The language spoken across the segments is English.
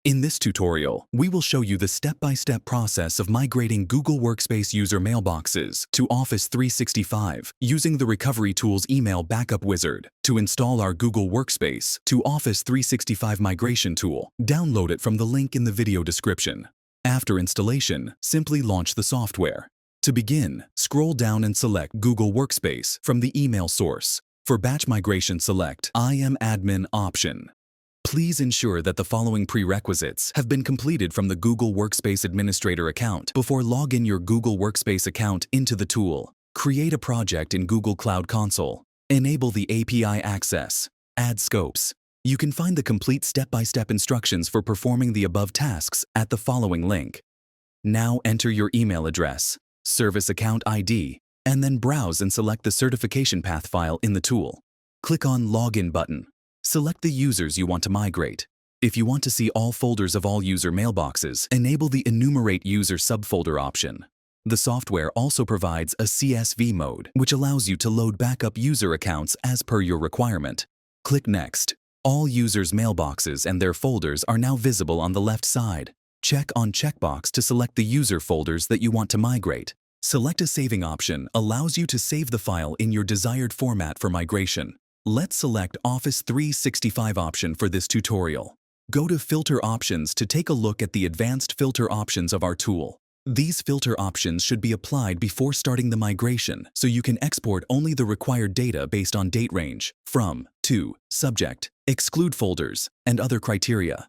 In this tutorial, we will show you the step-by-step process of migrating Google Workspace user mailboxes to Office 365 using the RecoveryTools email backup wizard. To install our Google Workspace to Office 365 migration tool, download it from the link in the video description. After installation, simply launch the software. To begin, scroll down and select Google Workspace from the email source. For batch migration, select I am admin option. Please ensure that the following prerequisites have been completed from the Google Workspace Administrator account before logging your Google Workspace account into the tool. Create a project in Google Cloud Console. Enable the API access. Add scopes. You can find the complete step-by-step instructions for performing the above tasks at the following link. Now enter your email address, service account ID, and then browse and select the certification path file in the tool. Click on Login button. Select the users you want to migrate. If you want to see all folders of all user mailboxes, enable the Enumerate User subfolder option. The software also provides a CSV mode, which allows you to load backup user accounts as per your requirement. Click Next. All users' mailboxes and their folders are now visible on the left side. Check on checkbox to select the user folders that you want to migrate. Select a saving option allows you to save the file in your desired format for migration. Let's select Office 365 option for this tutorial. Go to Filter Options to take a look at the advanced filter options of our tool. These filter options should be applied before starting the migration, so you can export only the required data based on date range, from, to, subject, exclude folders, and other criteria.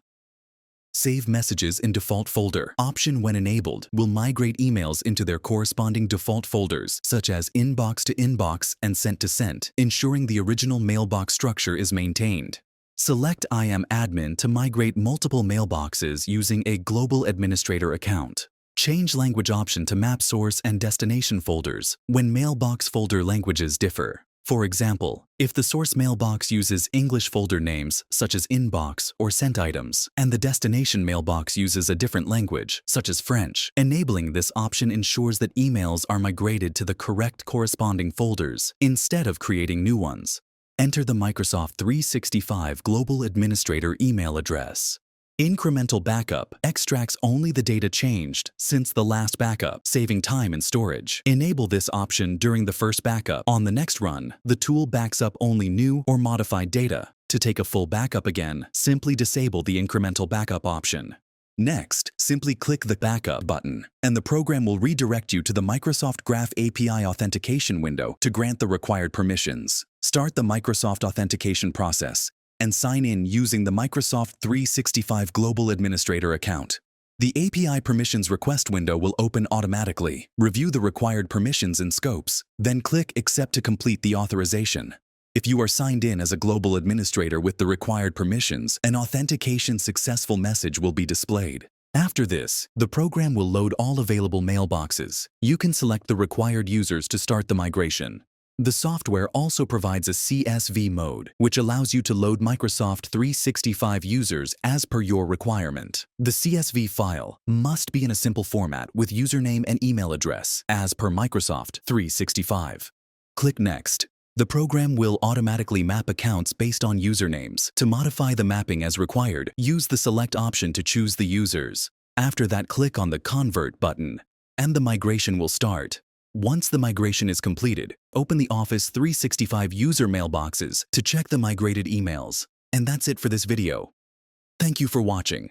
Save messages in default folder option, when enabled, will migrate emails into their corresponding default folders, such as inbox to inbox and sent to sent, ensuring the original mailbox structure is maintained. Select I am admin to migrate multiple mailboxes using a global administrator account. Change language option to map source and destination folders when mailbox folder languages differ. For example, if the source mailbox uses English folder names such as inbox or sent items, and the destination mailbox uses a different language such as French, enabling this option ensures that emails are migrated to the correct corresponding folders instead of creating new ones. Enter the Microsoft 365 Global Administrator email address. Incremental Backup extracts only the data changed since the last backup, saving time and storage. Enable this option during the first backup. On the next run, the tool backs up only new or modified data. To take a full backup again, simply disable the Incremental Backup option. Next, simply click the Backup button, and the program will redirect you to the Microsoft Graph API Authentication window to grant the required permissions. Start the Microsoft authentication process and sign in using the Microsoft 365 Global Administrator account. The API Permissions Request window will open automatically. Review the required permissions and scopes, then click Accept to complete the authorization. If you are signed in as a global administrator with the required permissions, an authentication successful message will be displayed. After this, the program will load all available mailboxes. You can select the required users to start the migration. The software also provides a CSV mode, which allows you to load Microsoft 365 users as per your requirement. The CSV file must be in a simple format with username and email address as per Microsoft 365. Click Next. The program will automatically map accounts based on usernames. To modify the mapping as required, use the Select option to choose the users. After that, click on the Convert button, and the migration will start. Once the migration is completed, open the Office 365 user mailboxes to check the migrated emails. And that's it for this video. Thank you for watching.